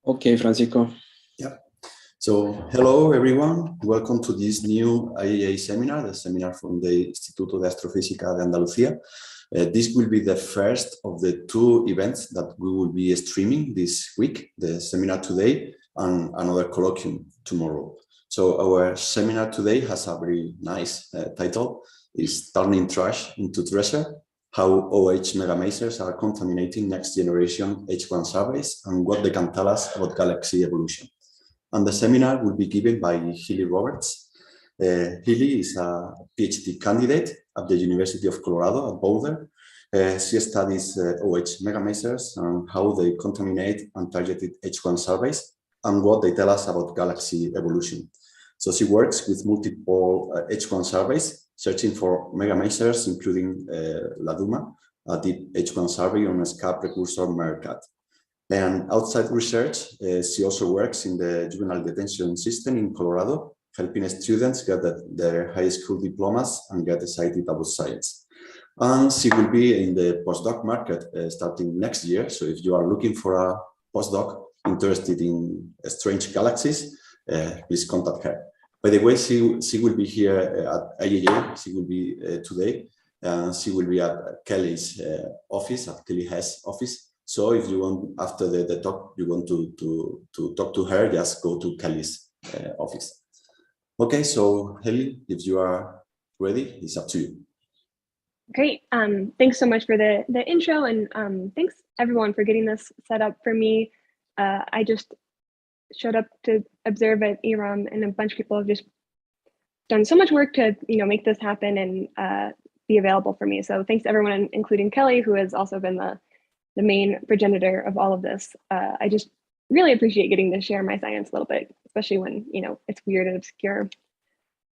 Okay, Francisco. Yeah. So hello, everyone. Welcome to this new IAA seminar, the seminar from the Instituto de Astrofísica de Andalucía. This will be the first of the two events that we will be streaming this week, the seminar today and another colloquium tomorrow. So our seminar today has a very nice title. It's Turning Trash into Treasure, how OH megamasers are contaminating next generation H1 surveys and what they can tell us about galaxy evolution. And the seminar will be given by Hayley Roberts. Hayley is a PhD candidate at the University of Colorado at Boulder. She studies OH megamasers and how they contaminate untargeted H1 surveys and what they tell us about galaxy evolution. So she works with multiple H1 surveys, searching for megamasers, including LADUMA, a deep H1 survey on a SCAP precursor Meerkat. And outside research, she also works in the juvenile detention system in Colorado, helping students get their high school diplomas and get excited about science. And she will be in the postdoc market starting next year. So if you are looking for a postdoc interested in strange galaxies, please contact her. By the way, she will be here at IAA. She will be today. She will be at Kelly's office, at Kelly Hess' office. So if you want, after the talk, you want to talk to her, just go to Kelly's office. Okay, so Hayley, if you are ready, it's up to you. Great. Thanks so much for the intro, and thanks everyone for getting this set up for me. I just showed up to observe at EROM, and a bunch of people have just done so much work to make this happen and be available for me. So thanks to everyone, including Kelly, who has also been the main progenitor of all of this. I just really appreciate getting to share my science a little bit, especially when it's weird and obscure.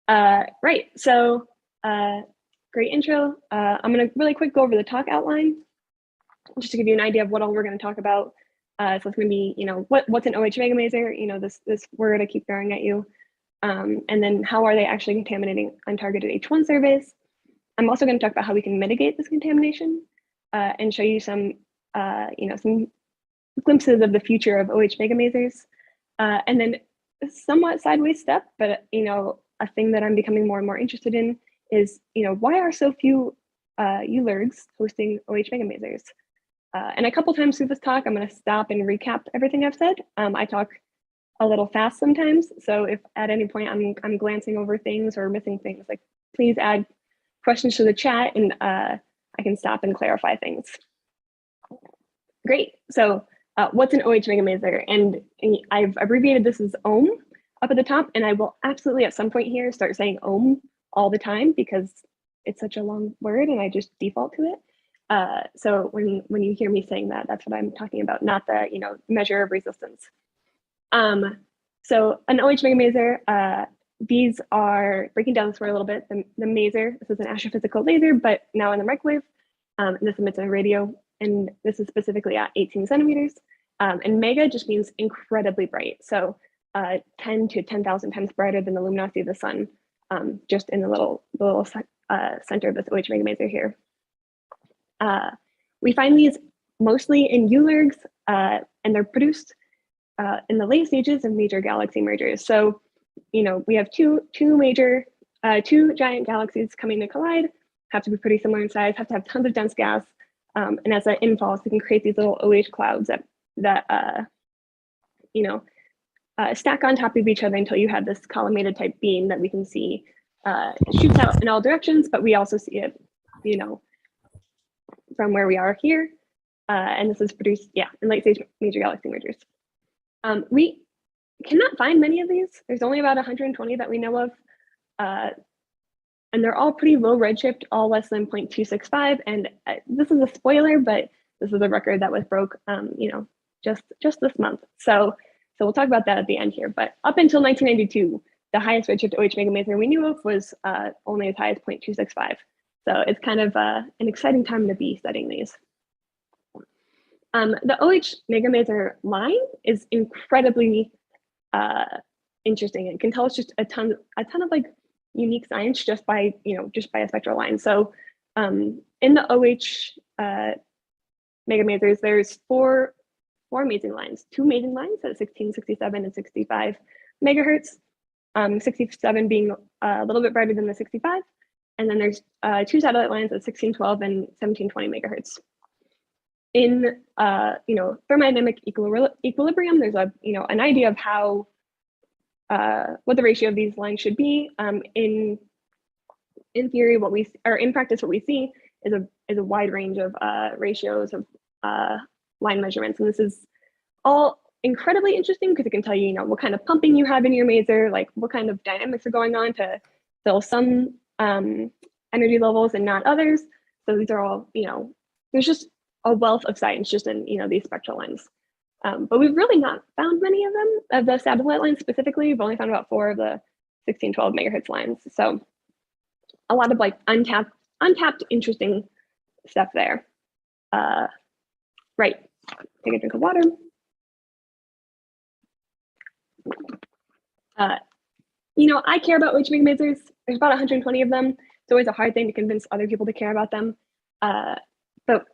Right, so great intro. I'm gonna really quick go over the talk outline, just to give you an idea of what all we're gonna talk about. So it's gonna be, what's an OH megamaser? This word I keep throwing at you, and then how are they actually contaminating untargeted H1 surveys? I'm also gonna talk about how we can mitigate this contamination and show you some some glimpses of the future of OH megamasers, and then a somewhat sideways step, but a thing that I'm becoming more and more interested in is why are so few LIRGs hosting OH megamasers? And a couple times through this talk, I'm going to stop and recap everything I've said. I talk a little fast sometimes, so if at any point I'm glancing over things or missing things, like please add questions to the chat, and I can stop and clarify things. Great. So what's an OH megamaser? And I've abbreviated this as OHM up at the top, and I will absolutely at some point here start saying OHM all the time because it's such a long word and I just default to it. So when you hear me saying that, that's what I'm talking about, not the measure of resistance. So an OH megamaser, these are, breaking down this word a little bit, the maser, this is an astrophysical laser, but now in the microwave, and this emits a radio, and this is specifically at 18 centimeters. And mega just means incredibly bright. So 10 to 10,000 times brighter than the luminosity of the sun, just in the little center of this OH megamaser here. We find these mostly in ULIRGs, and they're produced in the late stages of major galaxy mergers. So, we have two giant galaxies coming to collide, have to be pretty similar in size, have to have tons of dense gas, and as that infalls, we can create these little OH clouds that stack on top of each other until you have this collimated type beam that we can see shoots out in all directions, but we also see it, from where we are here. And this is produced, in late stage major galaxy mergers. We cannot find many of these. There's only about 120 that we know of. And they're all pretty low redshift, all less than 0.265. And this is a spoiler, but this is a record that was broke, just this month. So we'll talk about that at the end here. But up until 1992, the highest redshift OH megamaser we knew of was only as high as 0.265. So it's kind of an exciting time to be studying these. The OH megamaser line is incredibly interesting. It can tell us just a ton of like unique science just by a spectral line. So in the OH megamasers, there's four 4 Masing lines, 2 Masing lines at 16, 67, and 65 megahertz, 67 being a little bit brighter than the 65. And then there's 2 satellite lines at 1612 and 1720 megahertz. In thermodynamic equilibrium, there's an idea of how what the ratio of these lines should be. In theory, in practice, what we see is a wide range of ratios of line measurements, and this is all incredibly interesting because it can tell you, what kind of pumping you have in your maser, like what kind of dynamics are going on to fill some energy levels and not others. So these are all, there's just a wealth of science just in these spectral lines. But we've really not found many of them, of the satellite lines specifically. We've only found about 4 of the 1612 megahertz lines. So a lot of like untapped interesting stuff there. Right, take a drink of water. I care about OHM masers. There's about 120 of them. It's always a hard thing to convince other people to care about them. But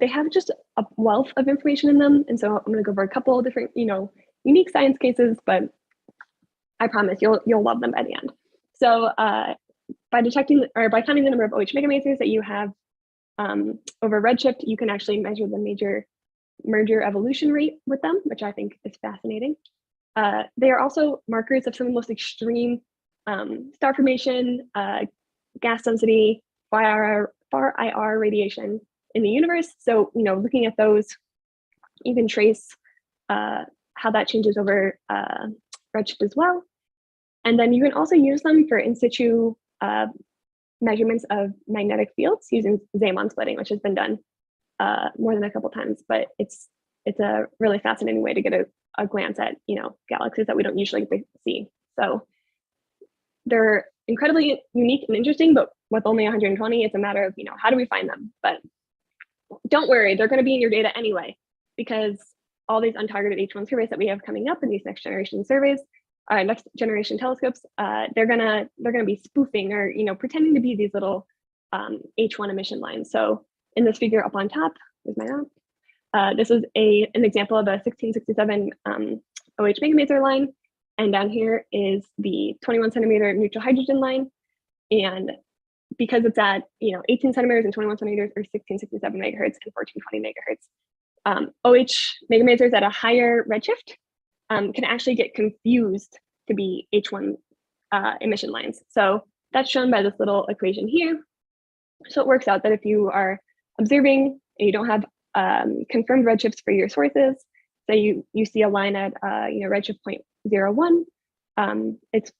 they have just a wealth of information in them. And so I'm going to go over a couple of different, unique science cases, but I promise you'll love them by the end. So by counting the number of OH megamasers that you have over redshift, you can actually measure the major merger evolution rate with them, which I think is fascinating. They are also markers of some of the most extreme star formation, gas density, far IR radiation in the universe. So, looking at those, you can trace how that changes over redshift as well. And then you can also use them for in situ measurements of magnetic fields using Zeeman splitting, which has been done more than a couple times, but it's a really fascinating way to get a glance at galaxies that we don't usually see. So they're incredibly unique and interesting, but with only 120, it's a matter of how do we find them? But don't worry, they're going to be in your data anyway, because all these untargeted H1 surveys that we have coming up in these next generation surveys, next generation telescopes, they're gonna be spoofing or pretending to be these little H1 emission lines. So in this figure up on top, there's my map. This is an example of a 1667 OH megamaser line, and down here is the 21 centimeter neutral hydrogen line. And because it's at 18 centimeters and 21 centimeters, or 1667 megahertz and 1420 megahertz, OH megamasers at a higher redshift can actually get confused to be H1 emission lines. So that's shown by this little equation here. So it works out that if you are observing and you don't have confirmed redshifts for your sources, so you see a line at redshift 0.01, it's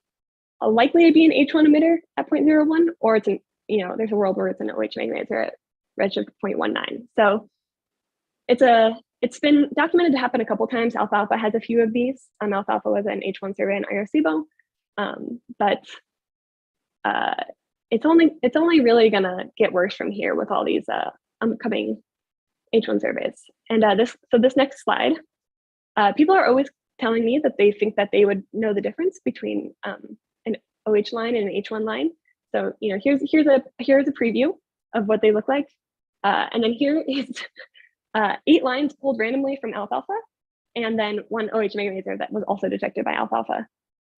likely to be an H1 emitter at 0.01, or it's there's a world where it's an OH megamaser at redshift 0.19. So it's been documented to happen a couple times. Alfalfa has a few of these. Alfalfa was an H1 survey in IRCBO, but it's only really gonna get worse from here with all these upcoming H1 surveys. And this next slide, people are always telling me that they think that they would know the difference between an OH line and an H1 line. So here's a preview of what they look like, and then here is 8 lines pulled randomly from Alfalfa, and then 1 OH megamaser that was also detected by Alfalfa.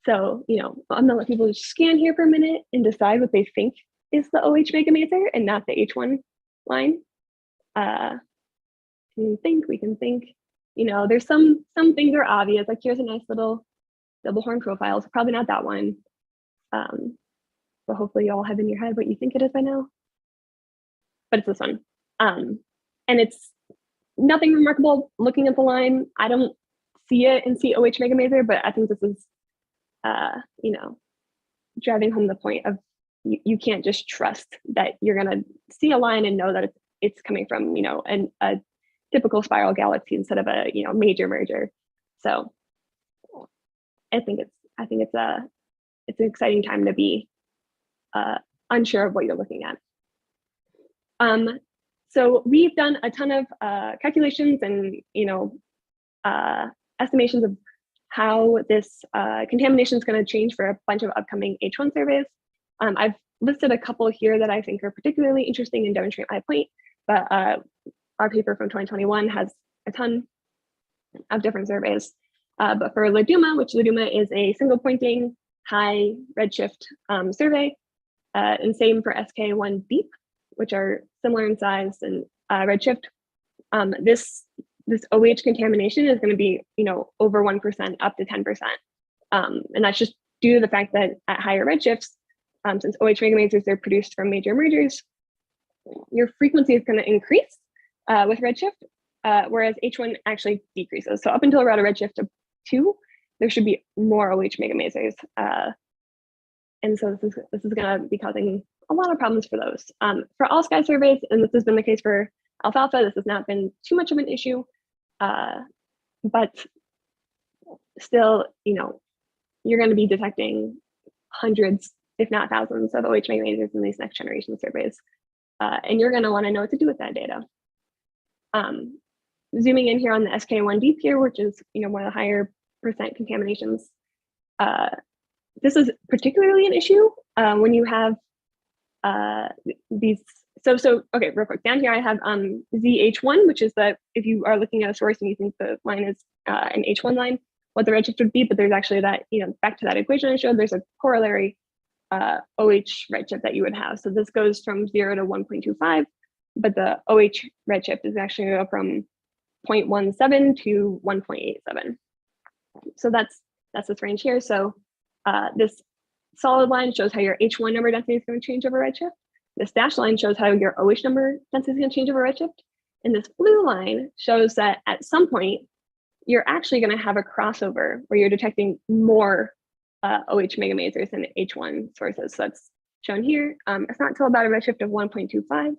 So I'm gonna let people just scan here for a minute and decide what they think is the OH megamaser and not the H1 line. We can think. There's some things are obvious. Like here's a nice little double horn profile. So probably not that one. But hopefully you all have in your head what you think it is by now. But it's this one. And it's nothing remarkable looking at the line. I don't see it in OH megamaser, but I think this is, driving home the point of you can't just trust that you're gonna see a line and know that it's coming from, a typical spiral galaxy instead of a, major merger. So I think it's an exciting time to be unsure of what you're looking at. So we've done a ton of calculations and estimations of how this contamination is going to change for a bunch of upcoming H1 surveys. I've listed a couple here that I think are particularly interesting and demonstrate my point, but our paper from 2021 has a ton of different surveys. But for LIRDUMA, which LIRDUMA is a single pointing high redshift survey, and same for SK1 deep, which are similar in size and redshift, this OH contamination is going to be, over 1% up to 10%. And that's just due to the fact that at higher redshifts, since OH megamasers are produced from major mergers, your frequency is going to increase with redshift, whereas H1 actually decreases. So up until around a redshift of 2, there should be more OH megamasers. And so this is going to be causing a lot of problems for those. For all sky surveys, and this has been the case for alfalfa, this has not been too much of an issue, but still, you're going to be detecting hundreds, if not thousands, of OH megamasers in these next generation surveys. And you're going to want to know what to do with that data. Zooming in here on the SK1 deep here, which is one of the higher percent contaminations. This is particularly an issue when you have these. So okay, real quick, down here I have ZH1, which is if you are looking at a source and you think the line is an H1 line, what the redshift would be, but there's actually that, back to that equation I showed, there's a corollary OH redshift that you would have. So this goes from 0 to 1.25, but the OH redshift is actually going to go from 0.17 to 1.87. So that's this range here. So this solid line shows how your H1 number density is going to change over redshift. This dashed line shows how your OH number density is going to change over redshift. And this blue line shows that at some point, you're actually going to have a crossover where you're detecting more OH megamasers than H1 sources. So that's shown here. It's not until about a redshift of 1.25,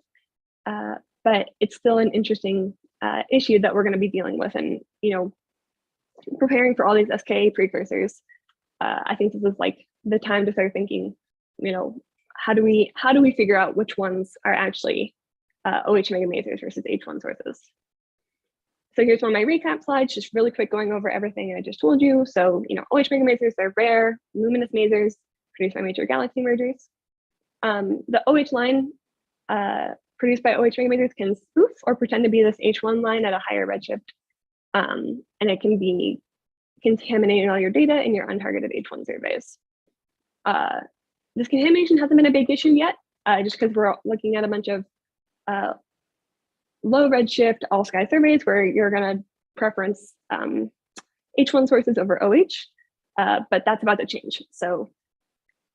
but it's still an interesting issue that we're going to be dealing with. And, preparing for all these SKA precursors, I think this is like the time to start thinking, how do we figure out which ones are actually OH megamasers versus H1 sources? So here's one of my recap slides, just really quick going over everything I just told you. So, OH megamasers are rare, luminous masers produced by major galaxy mergers. The OH line produced by OH megamasers can spoof or pretend to be this H1 line at a higher redshift. And it can be contaminating all your data in your untargeted H1 surveys. This contamination hasn't been a big issue yet, just because we're looking at a bunch of low redshift all sky surveys where you're going to preference H1 sources over OH, but that's about to change. So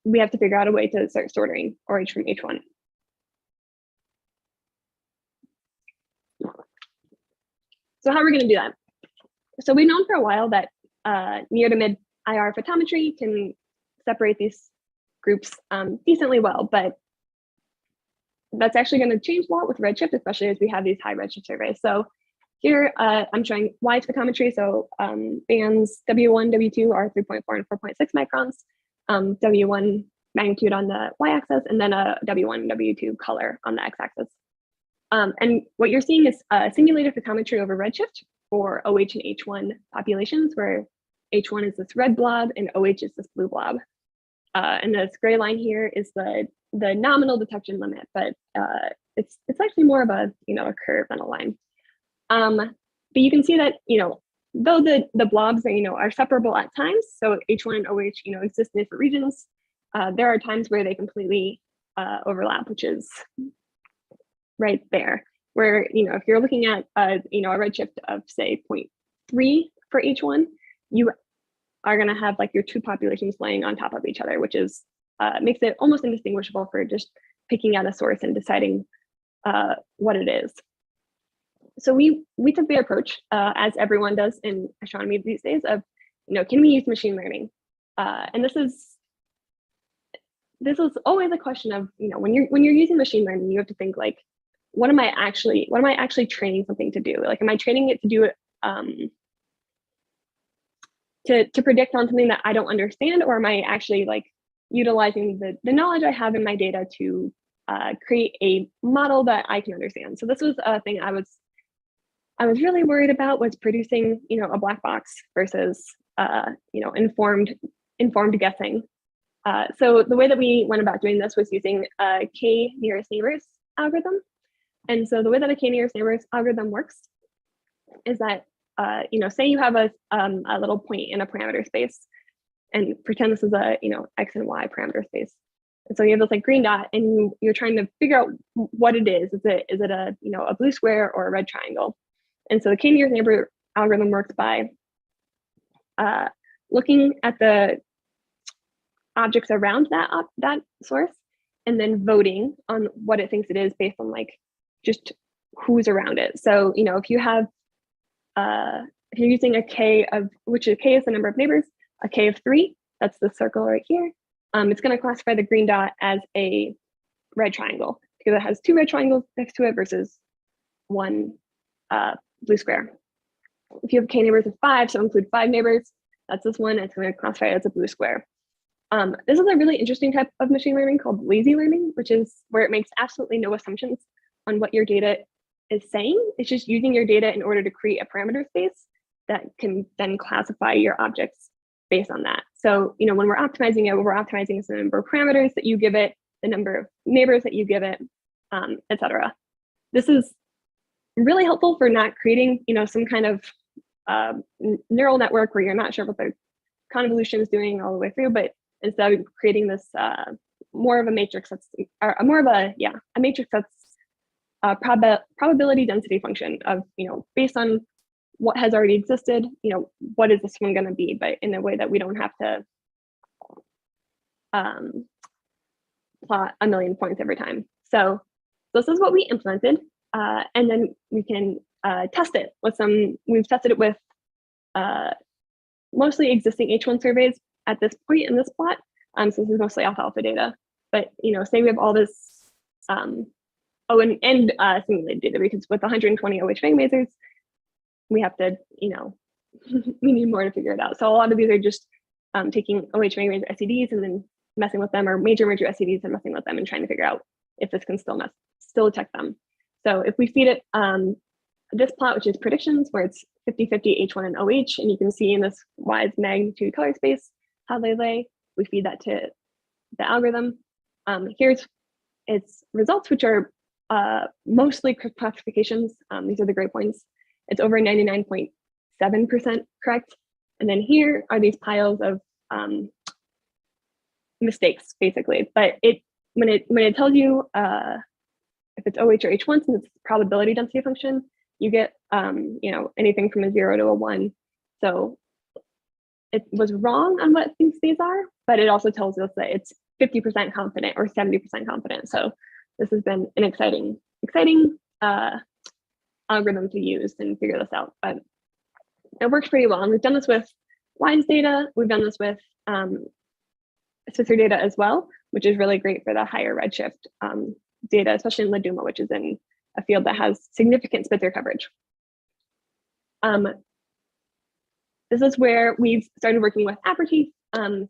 we have to figure out a way to start sorting OH from H1. So how are we going to do that? So we've known for a while that near to mid IR photometry can separate these groups decently well, but that's actually going to change a lot with redshift, especially as we have these high redshift surveys. So here I'm showing wide photometry. So bands W1, W2 are 3.4 and 4.6 microns, W1 magnitude on the y-axis, and then a W1, W2 color on the x-axis. And what you're seeing is simulated photometry over redshift for OH and H1 populations, where H1 is this red blob and OH is this blue blob. And this gray line here is the nominal detection limit, but it's actually more of a a curve than a line. But you can see that though the blobs are separable at times, so H1 and OH exist in different regions. There are times where they completely overlap, which is right there, where if you're looking at a redshift of say 0.3 for H1, you are going to have like your two populations laying on top of each other, which is makes it almost indistinguishable for just picking out a source and deciding what it is. So we took the approach, as everyone does in astronomy these days, of can we use machine learning? And this is always a question of when you're using machine learning, you have to think like, what am I actually training something to do? Like, am I training it to do it to predict on something that I don't understand, or am I actually like utilizing the knowledge I have in my data to create a model that I can understand? So this was a thing I was really worried about, was producing a black box versus informed guessing. So the way that we went about doing this was using a k nearest neighbors algorithm. And so the way that a k nearest neighbors algorithm works is that, say you have a little point in a parameter space, and pretend this is a, X and Y parameter space. And so you have this like green dot, and you're trying to figure out what it is. Is it a, a blue square or a red triangle? And so the k-nearest neighbor algorithm works by looking at the objects around that source, and then voting on what it thinks it is based on like just who's around it. So, if you have, if you're using a k of, which is k is the number of neighbors, a k of 3, that's the circle right here. It's going to classify the green dot as a red triangle because it has 2 red triangles next to it versus 1 blue square. If you have k neighbors of 5, so include 5 neighbors, that's this one. It's going to classify it as a blue square. This is a really interesting type of machine learning called lazy learning, which is where it makes absolutely no assumptions on what your data is saying. It's just using your data in order to create a parameter space that can then classify your objects based on that. So, when we're optimizing it, we're optimizing the number of parameters that you give it, the number of neighbors that you give it, etc. This is really helpful for not creating, some kind of neural network where you're not sure what the convolution is doing all the way through, but instead of creating this more of a matrix that's a matrix that's probability density function of, based on what has already existed, what is this one going to be, but in a way that we don't have to plot a million points every time. So this is what we implemented, and then we can test it with we've tested it with mostly existing H1 surveys at this point in this plot. So this is mostly alfalfa data, but say we have all this, and simulated data, because with 120 OH megamasers, we have to, we need more to figure it out. So a lot of these are just taking OH megamaser SEDs and then messing with them, or major SEDs and messing with them and trying to figure out if this can still detect them. So if we feed it this plot, which is predictions, where it's 50-50 H1 and OH, and you can see in this wide magnitude color space how they lay, we feed that to the algorithm. Here's its results, which are mostly classifications. These are the gray points. It's over 99.7% correct. And then here are these piles of mistakes, basically. But when it tells you if it's OH or H1, since it's probability density function, you get anything from a 0 to a 1. So it was wrong on what it thinks these are, but it also tells us that it's 50% confident or 70% confident. So this has been an exciting algorithm to use and figure this out. But it works pretty well. And we've done this with WISE data. We've done this with Spitzer data as well, which is really great for the higher redshift data, especially in Laduma, which is in a field that has significant Spitzer coverage. This is where we've started working with Apertif,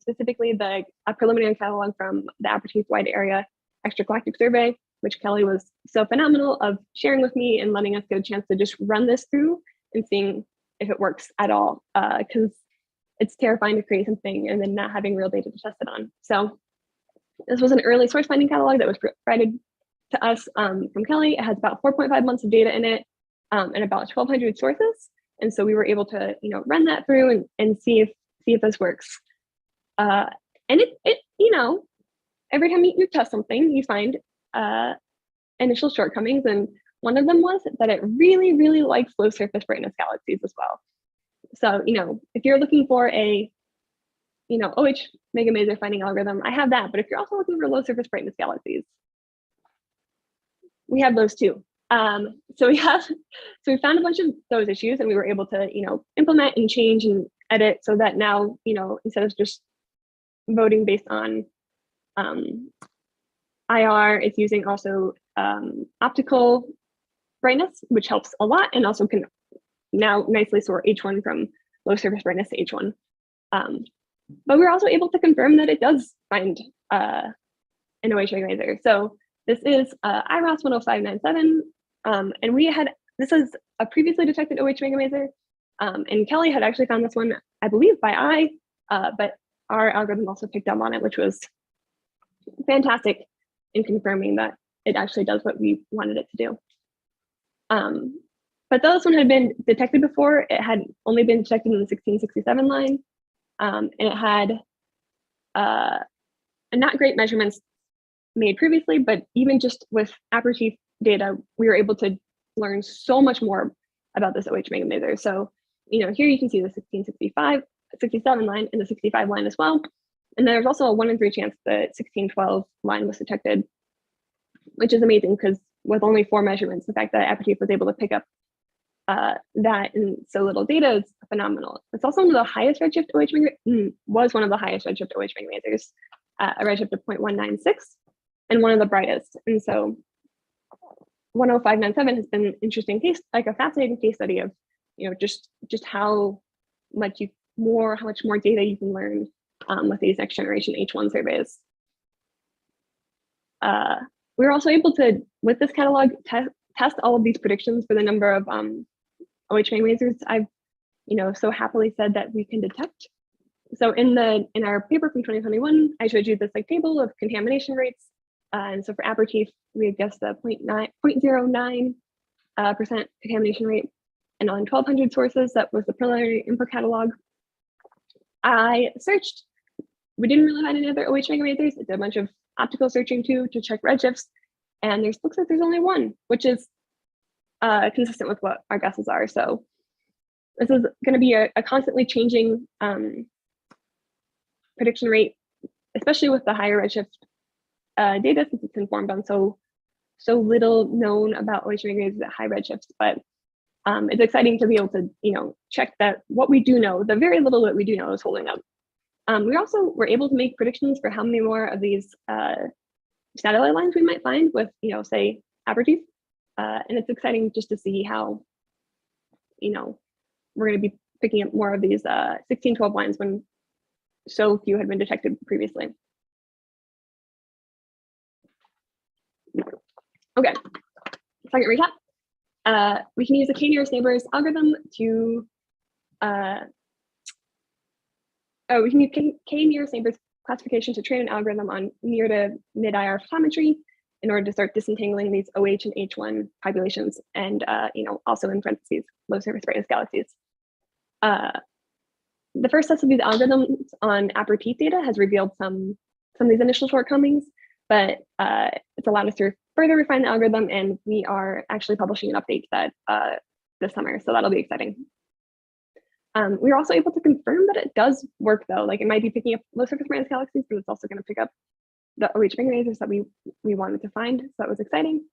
specifically a preliminary catalog from the Apertif Wide-area Extragalactic survey, which Kelly was so phenomenal of sharing with me and letting us get a chance to just run this through and seeing if it works at all, because it's terrifying to create something and then not having real data to test it on. So this was an early source finding catalog that was provided to us from Kelly. It has about 4.5 months of data in it and about 1,200 sources. And so we were able to, run that through and see if this works. And it every time you test something, you find initial shortcomings, and one of them was that it really, really likes low surface brightness galaxies as well. So, if you're looking for a, OH megamaser finding algorithm, I have that. But if you're also looking for low surface brightness galaxies, we have those too. So we found a bunch of those issues, and we were able to, implement and change and edit so that now, instead of just voting based on IR, it's using also optical brightness, which helps a lot, and also can now nicely sort H1 from low surface brightness to H1. But we're also able to confirm that it does find an OH megamaser. So this is IROS 10597, and this is a previously detected OH megamaser, and Kelly had actually found this one, I believe, by eye, but our algorithm also picked up on it, which was fantastic in confirming that it actually does what we wanted it to do. but though this one had been detected before, it had only been detected in the 1667 line, and it had not great measurements made previously, but even just with Apertif data, we were able to learn so much more about this OH megamaser. So, here you can see the 67 line and the 65 line as well. And there's also a 1 in 3 chance the 1612 line was detected, which is amazing because with only 4 measurements, the fact that Apertif was able to pick up that in so little data is phenomenal. It's also one of the highest redshift OH was one of the highest redshift OH megamasers, a redshift of 0.196, and one of the brightest. And so 10597 has been an interesting case, like a fascinating case study of, just how much more data you can learn with these next generation H1 surveys. We were also able to, with this catalog, test all of these predictions for the number of OH megamasers I've, so happily said that we can detect. So in our paper from 2021, I showed you this table of contamination rates. And so for Apertif, we had guessed the 0.09% contamination rate. And on 1,200 sources, that was the preliminary info catalog. I searched. We didn't really find any other OH megamasers. I did a bunch of optical searching too to check redshifts. And looks like there's only one, which is consistent with what our guesses are. So this is going to be a constantly changing prediction rate, especially with the higher redshift data, since it's informed on so little known about OH megamasers at high redshifts. But it's exciting to be able to check that what we do know, the very little that we do know, is holding up. We also were able to make predictions for how many more of these satellite lines we might find with, say, Apertif. And it's exciting just to see how, we're going to be picking up more of these 1612 lines when so few had been detected previously. Okay, second recap. We can use the k-nearest neighbors algorithm to, we can use k-nearest neighbors classification to train an algorithm on near to mid-IR photometry in order to start disentangling these OH and H1 populations, and also in parentheses, low surface brightness galaxies. The first test of these algorithms on Apertif data has revealed some of these initial shortcomings, but it's allowed us to further refine the algorithm, and we are actually publishing an update to that this summer, so that'll be exciting. We are also able to confirm that it does work, though. Like, it might be picking up low surface brightness galaxies, but it's also going to pick up the OH megamasers that we wanted to find, so that was exciting.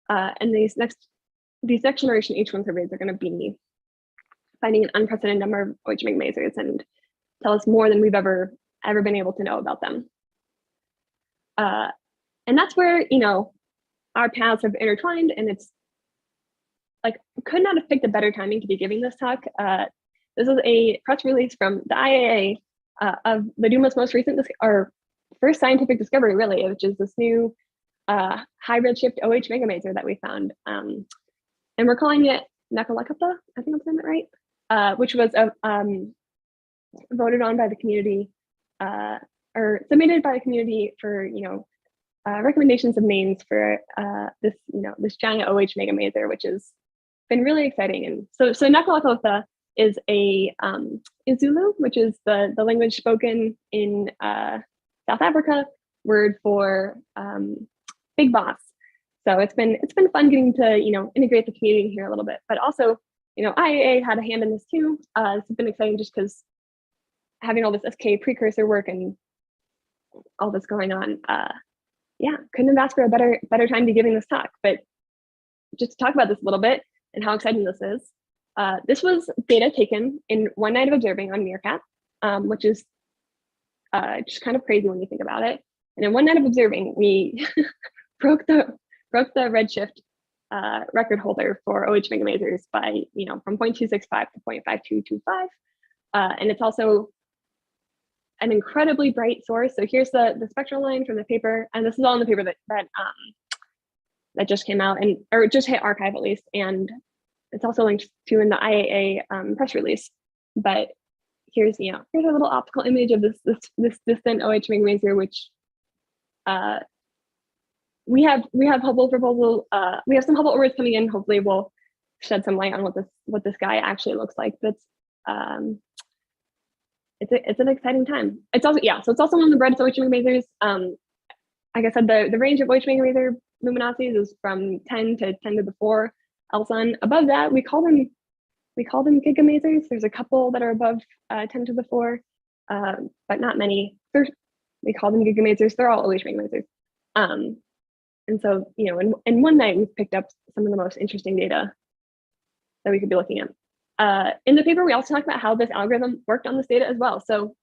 And these next generation H1 surveys are going to be finding an unprecedented number of OH megamasers and tell us more than we've ever been able to know about them. And that's where our paths have intertwined, and it's like, could not have picked a better timing to be giving this talk. This is a press release from the IAA of the NUMA's most recent, or first scientific discovery, really, which is this new high redshift OH megamaser that we found. And we're calling it Nakalakata, I think I'm saying that right, which was voted on by the community, or submitted by the community for, recommendations of names for this giant OH megamaser, which has been really exciting. And so Nakalakata is a Zulu, which is the language spoken in South Africa, word for big boss. So it's been fun getting to integrate the community here a little bit, but also IAA had a hand in this too. This has been exciting just because having all this SK precursor work and all this going on. Yeah, couldn't have asked for a better time to be giving this talk. But just to talk about this a little bit and how exciting this is. This was data taken in one night of observing on Meerkat, which is just kind of crazy when you think about it. And in one night of observing, we broke the redshift record holder for OH megamasers by from 0.265 to 0.5225, and it's also an incredibly bright source. So here's the spectral line from the paper, and this is all in the paper that just came out or just hit archive at least, and it's also linked to in the IAA press release. But here's a little optical image of this distant OH megamaser, which we have Hubble proposal. We have some Hubble orbits coming in. Hopefully, we'll shed some light on what the sky actually looks like. That's it's an exciting time. It's also, yeah, so it's also one of the brightest OHM megamasers. Like I said, the range of OHM megamaser luminosities is from 10 to 10 to the 4 Elson. Above that, we call them gigamasers. There's a couple that are above 10 to the 4, but not many. We call them gigamasers. They're all OHM megamasers. And so, you know, in one night, we've picked up some of the most interesting data that we could be looking at. In the paper, we also talked about how this algorithm worked on this data as well. So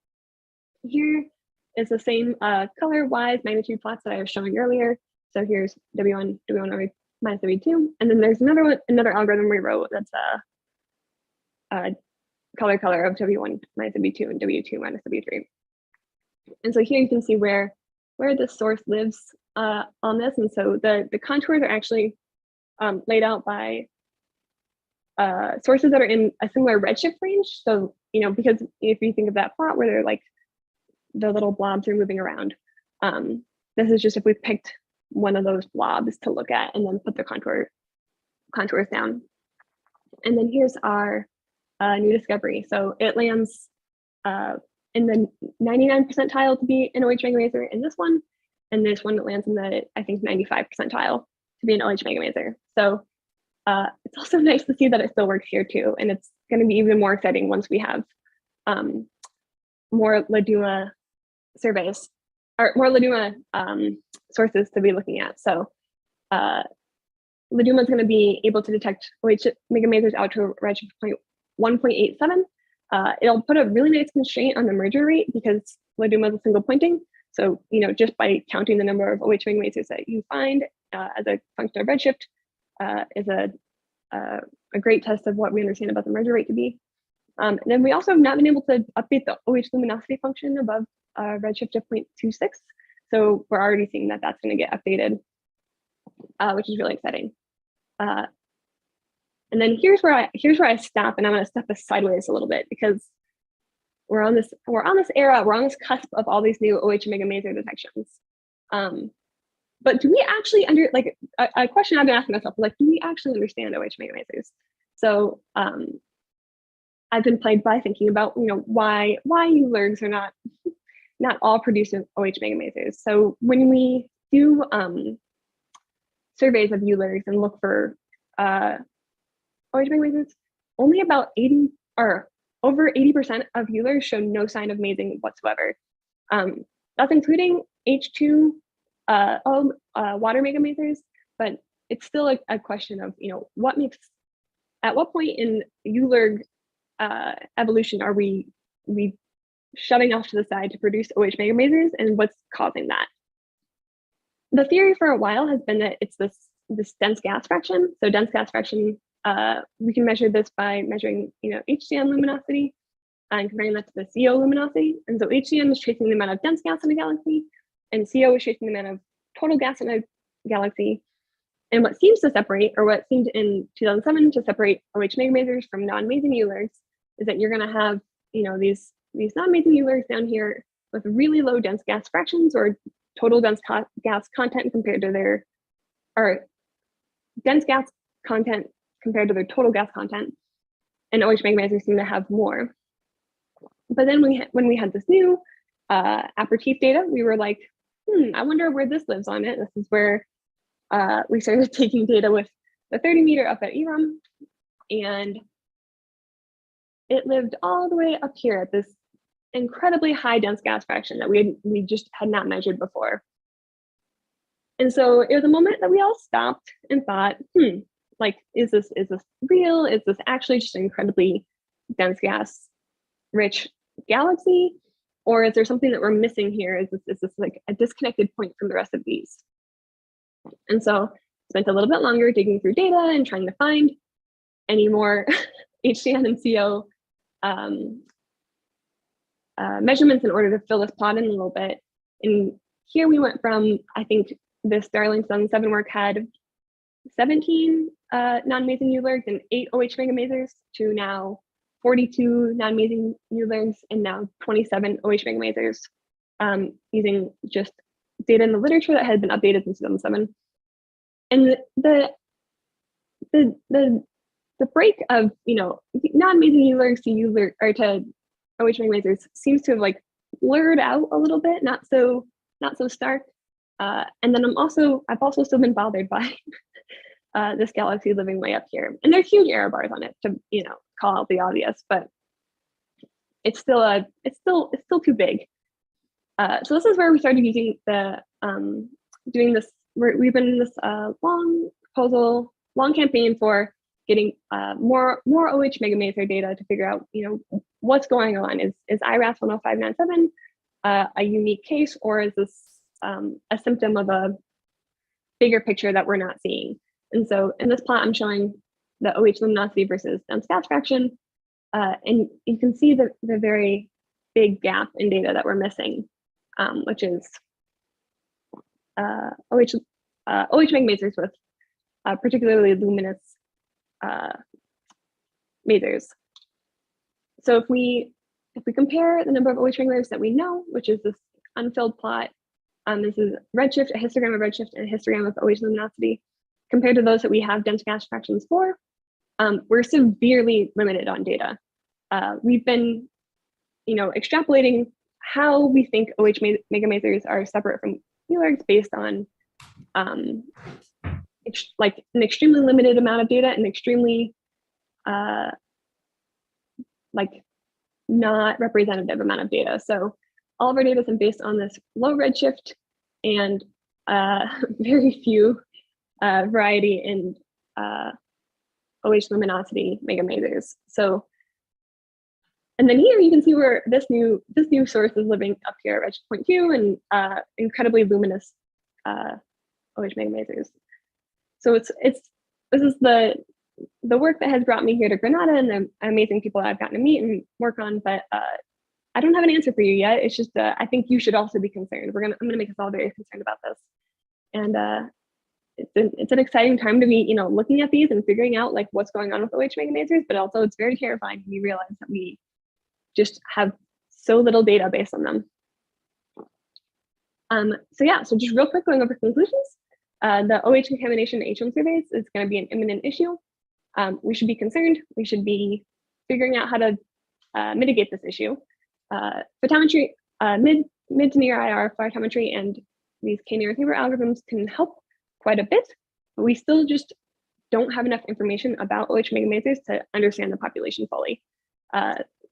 here is the same color-wise magnitude plots that I was showing earlier. So here's W1 over minus W2, and then there's another algorithm we wrote that's color of W1 minus W2 and W2 minus W3. And so here you can see where the source lives on this. And so the contours are actually laid out by sources that are in a similar redshift range. So, you know, because if you think of that plot where they're like the little blobs are moving around, this is just if we picked one of those blobs to look at and then put the contours down. And then here's our new discovery. So it lands in the 99th percentile to be an OH megamaser in this one, and this one lands in the, I think, 95th percentile to be an OH megamaser. So it's also nice to see that it still works here too, and it's going to be even more exciting once we have more Laduma surveys, or more Laduma sources to be looking at. So Laduma is going to be able to detect OH megamasers out to a redshift 1.87. It'll put a really nice constraint on the merger rate because Laduma is a single pointing. So, you know, just by counting the number of OH megamasers that you find as a function of redshift is a great test of what we understand about the merger rate to be. And then we also have not been able to update the OH luminosity function above redshift of 0.26. So we're already seeing that that's going to get updated, which is really exciting. And then here's where I stop, and I'm going to step this sideways a little bit because we're on this era, we're on this cusp of all these new OH megamaser detections. But do we actually a question I've been asking myself, like, do we actually understand OH megamasers? So I've been plagued by thinking about, you know, why LIRGs are not all producing OH megamasers. So when we do surveys of LIRGs and look for OH megamasers, only about 80 or over 80% of LIRGs show no sign of masing whatsoever. That's including H2 water megamasers, but it's still a question of, you know, at what point in LIRG evolution are we shoving off to the side to produce OH megamasers, and what's causing that? The theory for a while has been that it's this dense gas fraction. So dense gas fraction, we can measure this by measuring, you know, HCN luminosity and comparing that to the CO luminosity. And so HCN is tracing the amount of dense gas in a galaxy, and CO is tracing the amount of total gas in a galaxy. And what seems to separate, or what seemed in 2007 to separate OH megamasers from non-masing LIRGs, is that you're going to have, you know, these non-masing LIRGs down here with really low dense gas fractions, or total dense gas content compared to their, or dense gas content compared to their total gas content, and OH megamasers seem to have more. But then when we had this new Apertif data, we were like, I wonder where this lives on it. This is where we started taking data with the 30 meter up at EROM, and it lived all the way up here at this incredibly high dense gas fraction that we just had not measured before. And so it was a moment that we all stopped and thought, like, is this real? Is this actually just an incredibly dense gas rich galaxy? Or is there something that we're missing here? Is this like a disconnected point from the rest of these? And so spent a little bit longer digging through data and trying to find any more HCN and CO measurements in order to fill this plot in a little bit. And here we went from, I think this Darling Sun 7 work had 17 non-masing LIRGs and 8 OH megamasers to now 42 non-masing LIRGs and now 27 OH megamasers, using just data in the literature that had been updated since 2007. And the the break of, non-Masing LIRGs to LIRG or to OHM masers seems to have like blurred out a little bit, not so stark. And then I've also still been bothered by this galaxy living way up here, and there's huge error bars on it to call out the obvious, but it's still too big. So this is where we started using the doing this. We've been in this long campaign for getting more OH megamaser data to figure out what's going on. Is IRAS 10597 a unique case, or is this a symptom of a bigger picture that we're not seeing? And so in this plot, I'm showing the OH luminosity versus dense gas fraction, and you can see the very big gap in data that we're missing, which is OH megamasers with particularly luminous masers. So if we compare the number of OH megamasers that we know, which is this unfilled plot, this is redshift, a histogram of redshift, and a histogram of OH luminosity, compared to those that we have dense gas fractions for, we're severely limited on data. We've been, extrapolating how we think OH megamasers are separate from LIRGs based on like an extremely limited amount of data and extremely like not representative amount of data. So all of our data is based on this low redshift and very few variety in OH luminosity megamasers. So, and then here you can see where this new source is living up here at redshift 0.2 and incredibly luminous OH megamasers. So this is the work that has brought me here to Granada and the amazing people I've gotten to meet and work on, but I don't have an answer for you yet. It's just I think you should also be concerned. I'm gonna make us all very concerned about this, and it's an exciting time to be looking at these and figuring out like what's going on with OH megamasers, but also it's very terrifying when you realize that we just have so little data based on them. So just real quick, going over conclusions. The OH contamination HM surveys is going to be an imminent issue. We should be concerned. We should be figuring out how to mitigate this issue. Photometry, mid to near IR photometry and these k-nearest neighbor algorithms can help quite a bit, but we still just don't have enough information about OH megamasers to understand the population fully.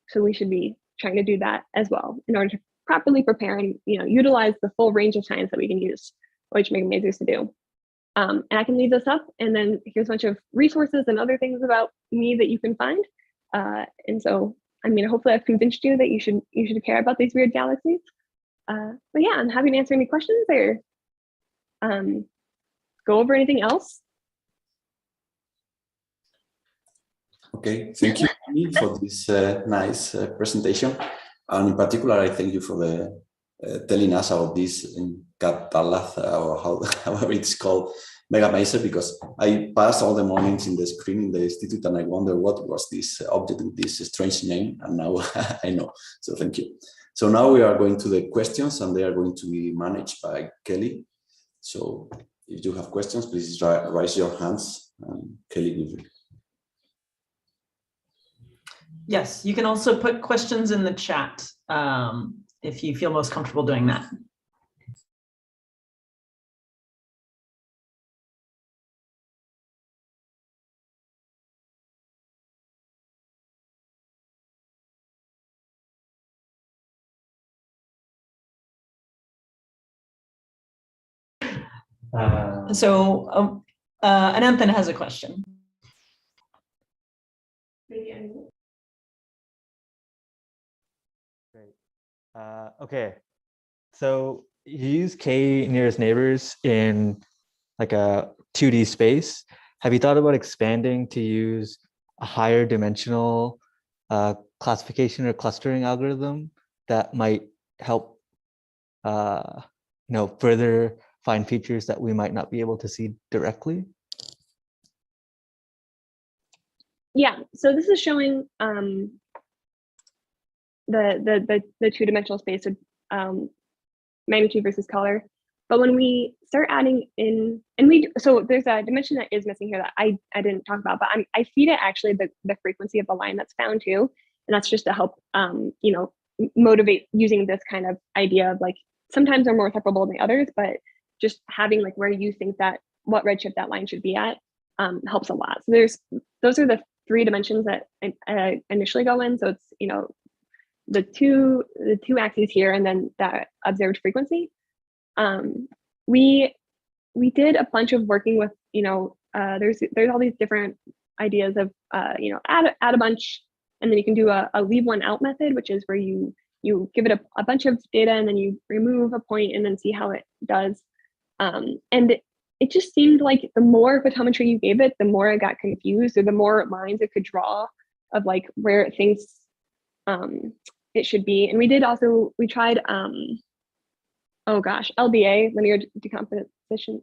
So we should be trying to do that as well in order to properly prepare and utilize the full range of science that we can use OH megamasers to do. And I can leave this up, and then here's a bunch of resources and other things about me that you can find. And so, hopefully I've convinced you that you should care about these weird galaxies. But yeah, I'm happy to answer any questions or go over anything else. Okay, thank you Amy, for this nice presentation. And in particular, I thank you for the telling us about this in Catalaz, or however it's called, megamaser, because I passed all the mornings in the screen in the institute and I wonder what was this object with this strange name, and now I know, so thank you. So now we are going to the questions, and they are going to be managed by Kelly. So if you have questions, please raise your hands, and Kelly will. Yes, you can also put questions in the chat if you feel most comfortable doing that. So Ananthan has a question. Great. Okay, so you use k nearest neighbors in like a 2D space. Have you thought about expanding to use a higher dimensional classification or clustering algorithm that might help further find features that we might not be able to see directly? Yeah, so this is showing the two-dimensional space of magnitude versus color. But when we start adding in, so there's a dimension that is missing here that I didn't talk about, but I feed it actually the frequency of the line that's found too. And that's just to help, you know, motivate using this kind of idea of like, sometimes they're more separable than others, but just having like where you think that what redshift that line should be at helps a lot. So those are the 3 dimensions that I initially go in. So it's, you know, the two axes here and then that observed frequency. We did a bunch of working with, you know, there's all these different ideas of, you know, add a bunch, and then you can do a leave one out method, which is where you give it a bunch of data and then you remove a point and then see how it does. And it just seemed like the more photometry you gave it, the more it got confused, or the more lines it could draw of like where it thinks it should be. And we tried, oh gosh, LDA, linear decomposition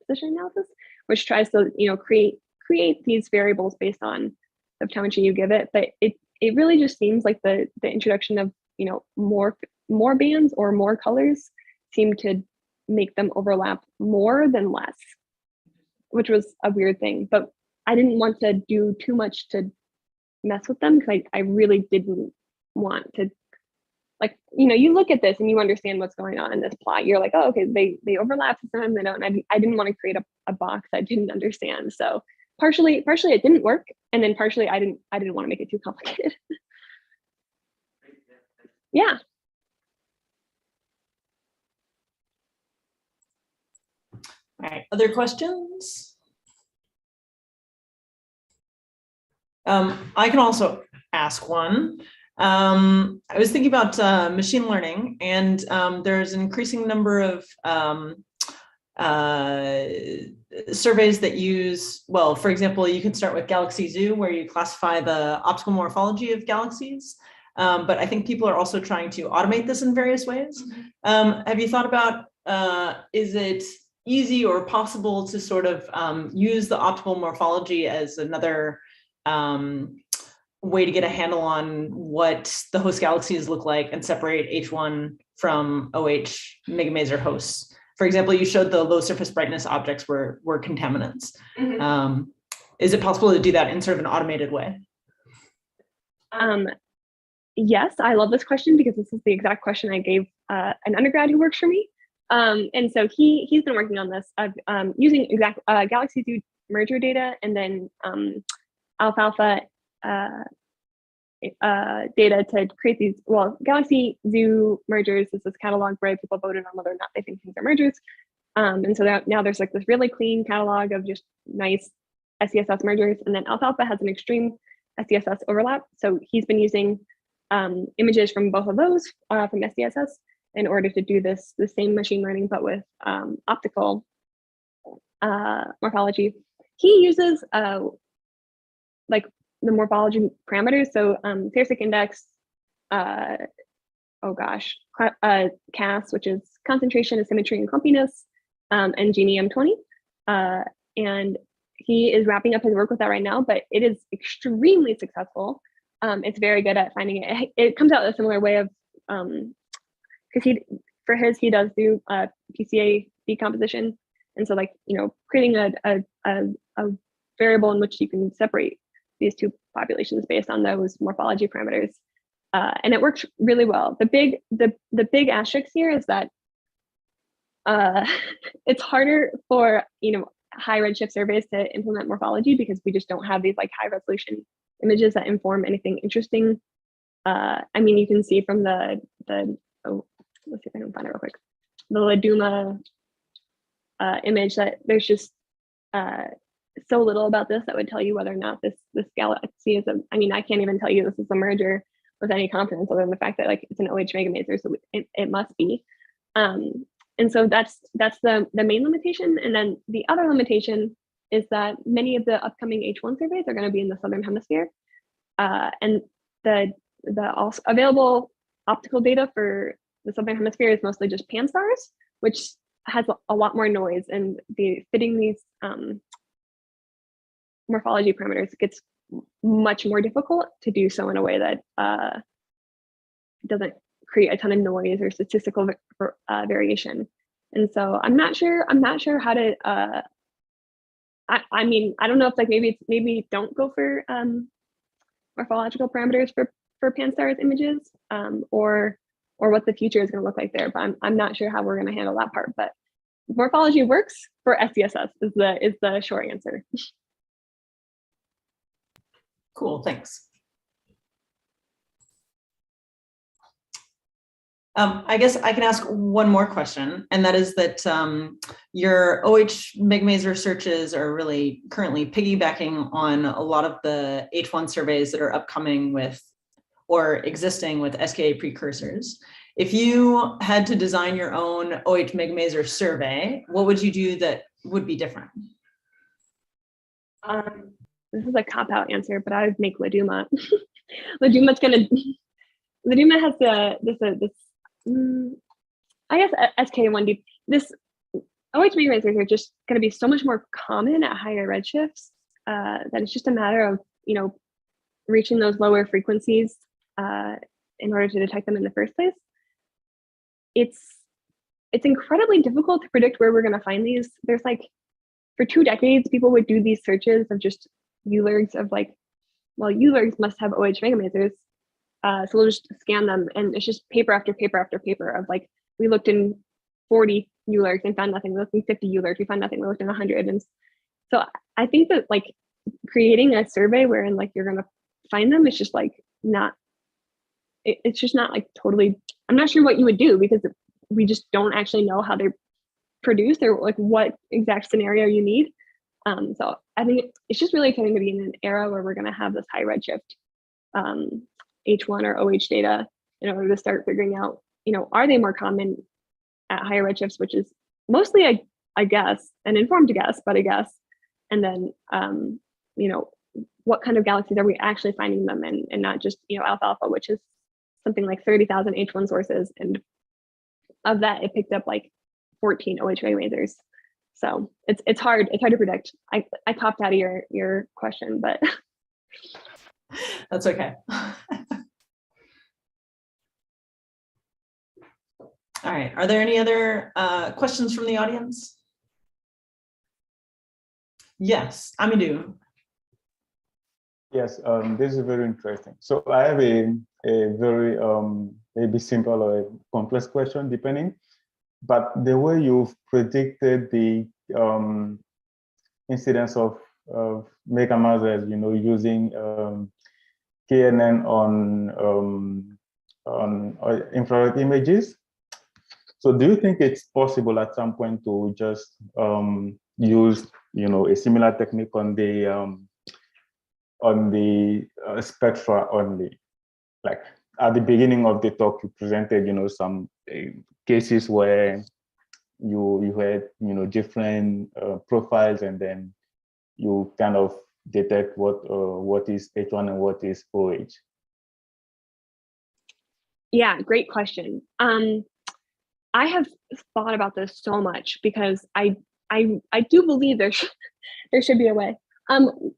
analysis, which tries to, you know, create these variables based on the photometry you give it. But it really just seems like the introduction of, you know, more bands or more colors seem to make them overlap more than less, which was a weird thing. But I didn't want to do too much to mess with them, because I really didn't want to, like, you know, you look at this and you understand what's going on in this plot. You're like, oh, okay, they overlap, sometimes they don't. And I didn't want to create a box I didn't understand. So partially it didn't work, and then partially I didn't want to make it too complicated. Yeah. All right, other questions? I can also ask one. I was thinking about machine learning, and there's an increasing number of surveys that use, well, for example, you can start with Galaxy Zoo, where you classify the optical morphology of galaxies. But I think people are also trying to automate this in various ways. Have you thought about, is it easy or possible to sort of use the optical morphology as another way to get a handle on what the host galaxies look like and separate H1 from OH megamaser hosts? For example, you showed the low surface brightness objects were contaminants. Is it possible to do that in sort of an automated way? Yes, I love this question, because this is the exact question I gave an undergrad who works for me. And so he's been working on this of using Galaxy Zoo merger data, and then alfalfa data to create these, well, Galaxy Zoo mergers is this catalog where people voted on whether or not they think things are mergers. And so now there's like this really clean catalog of just nice SCSS mergers, and then alfalfa has an extreme SCSS overlap. So he's been using images from both of those from SCSS in order to do the same machine learning, but with optical morphology. He uses like the morphology parameters. So Thersic index, oh gosh, CAS, which is concentration, asymmetry, and clumpiness, and Gini M20. And he is wrapping up his work with that right now, but it is extremely successful. It's very good at finding it. It comes out a similar way of, because he does do PCA decomposition. And so, like, you know, creating a variable in which you can separate these two populations based on those morphology parameters. And it works really well. The big asterisk here is that it's harder for, you know, high redshift surveys to implement morphology, because we just don't have these like high resolution images that inform anything interesting. I mean, you can see from the oh, let's see if I can find it real quick. The Laduma image that there's just so little about this that would tell you whether or not this galaxy is I mean, I can't even tell you this is a merger with any confidence, other than the fact that like it's an OH megamaser, so it must be. And so that's the main limitation. And then the other limitation is that many of the upcoming H1 surveys are going to be in the southern hemisphere, and the available optical data for the southern hemisphere is mostly just pan stars, which has a lot more noise, and fitting these morphology parameters gets much more difficult to do so in a way that doesn't create a ton of noise or statistical variation. And so I'm not sure how to, I mean, I don't know if like maybe don't go for morphological parameters for pan-stars images, or what the future is going to look like there. But I'm not sure how we're going to handle that part. But morphology works for SDSS is the short answer. Cool, thanks. I guess I can ask one more question, and that is that your OH megamaser searches are really currently piggybacking on a lot of the H1 surveys that are upcoming with or existing with SKA precursors. If you had to design your own OH megamaser survey, what would you do that would be different? This is a cop-out answer, but I would make Laduma. Laduma has this I guess SK1D. This OH megamasers are just going to be so much more common at higher redshifts that it's just a matter of reaching those lower frequencies in order to detect them in the first place. It's incredibly difficult to predict where we're going to find these. There's like, for 2 decades, people would do these searches of just LIRGs of like, well, LIRGs must have OH megamasers. So we'll just scan them, and it's just paper after paper after paper of like, we looked in 40 LIRGs and found nothing. We looked in 50 LIRGs, we found nothing. We looked in 100. And so I think that like creating a survey wherein like you're going to find them is just like not, it's just not like totally, I'm not sure what you would do, because we just don't actually know how they're produced or like what exact scenario you need. So I think it's just really going to be in an era where we're going to have this high redshift H1 or OH data in order to start figuring out, are they more common at higher redshifts, which is mostly, I guess, an informed guess, but a guess. And then, what kind of galaxies are we actually finding them in, and not just, alpha, which is something like 30,000 H1 sources. And of that, it picked up like 14 OH megamasers. So it's hard to predict. I popped out of your question, but that's okay. All right, are there any other questions from the audience? Yes, Amadou. Yes, this is very interesting. So I have a very maybe simple or a complex question, depending. But the way you've predicted the incidence of megamasers, using KNN on infrared images. So do you think it's possible at some point to just use, a similar technique on the spectra only? Like at the beginning of the talk, you presented, some cases where you had, different profiles, and then you kind of detect what is H1 and what is OH. Yeah, great question. I have thought about this so much, because I do believe there should be a way.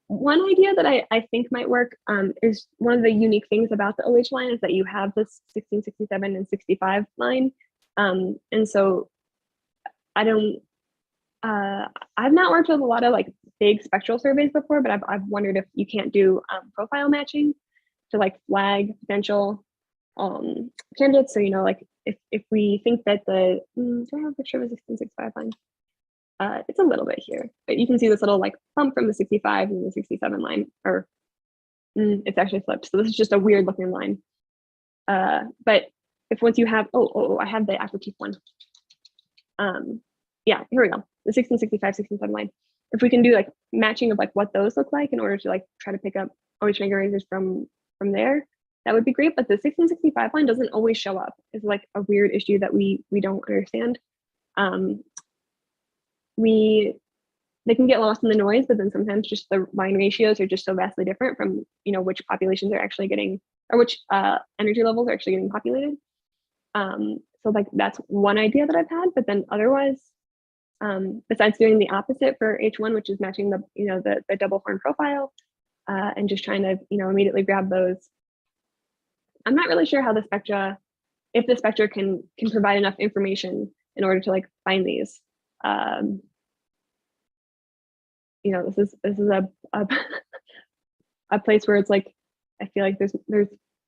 One idea that I think might work is one of the unique things about the OH line is that you have this 16, 67, and 65 line. And so I've not worked with a lot of like big spectral surveys before, but I've wondered if you can't do profile matching to like flag potential candidates. So, like if we think that do I have a picture of the 1665 line? It's a little bit here, but you can see this little like bump from the 65 and the 67 line, or it's actually flipped. So this is just a weird looking line. But if once you have, I have the Apertif one. Yeah, here we go. The 1665, 1667 line. If we can do like matching of like what those look like in order to like try to pick up OH megamasers from there, that would be great. But the 1665 line doesn't always show up. It's like a weird issue that we don't understand. They can get lost in the noise, but then sometimes just the line ratios are just so vastly different from which populations are actually getting, or which energy levels are actually getting populated. So like that's one idea that I've had, but then otherwise, besides doing the opposite for H1, which is matching the the double horn profile, and just trying to immediately grab those, I'm not really sure how the spectra, if the spectra can provide enough information in order to like find these. You know, this is a place where it's like, I feel like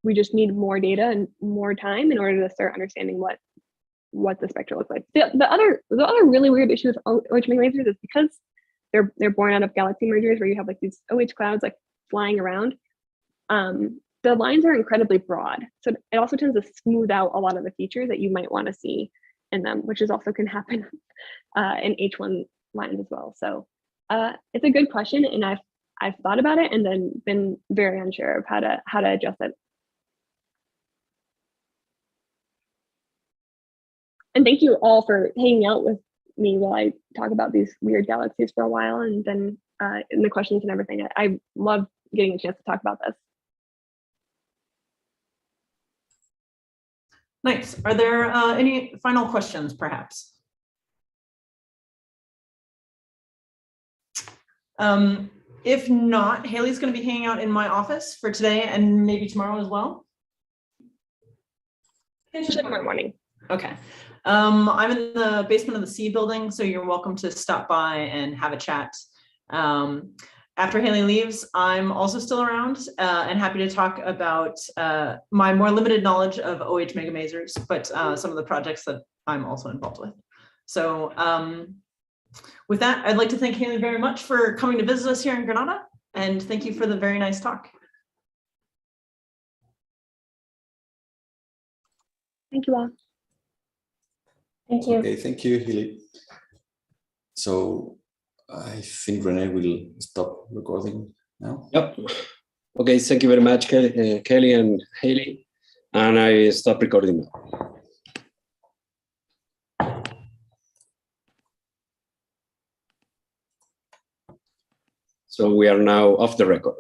we just need more data and more time in order to start understanding what the spectra looks like. The other really weird issue with OHM lasers is because they're born out of galaxy mergers where you have like these OH clouds like flying around. The lines are incredibly broad, so it also tends to smooth out a lot of the features that you might want to see in them, which is also can happen in H1 lines as well. So it's a good question, and I've thought about it and then been very unsure of how to adjust it. And thank you all for hanging out with me while I talk about these weird galaxies for a while, and then in the questions and everything. I love getting a chance to talk about this. Nice. Are there any final questions, perhaps? If not, Hayley's going to be hanging out in my office for today and maybe tomorrow as well. Tomorrow morning. Okay. I'm in the basement of the C building, so you're welcome to stop by and have a chat. After Hayley leaves, I'm also still around and happy to talk about my more limited knowledge of OH megamasers, but some of the projects that I'm also involved with. So with that, I'd like to thank Hayley very much for coming to visit us here in Granada, and thank you for the very nice talk. Thank you all. Thank you. Okay, thank you, Hayley. So I think Renee will stop recording now. Yep. Okay, thank you very much, Kelly and Hayley. And I stop recording now. So we are now off the record.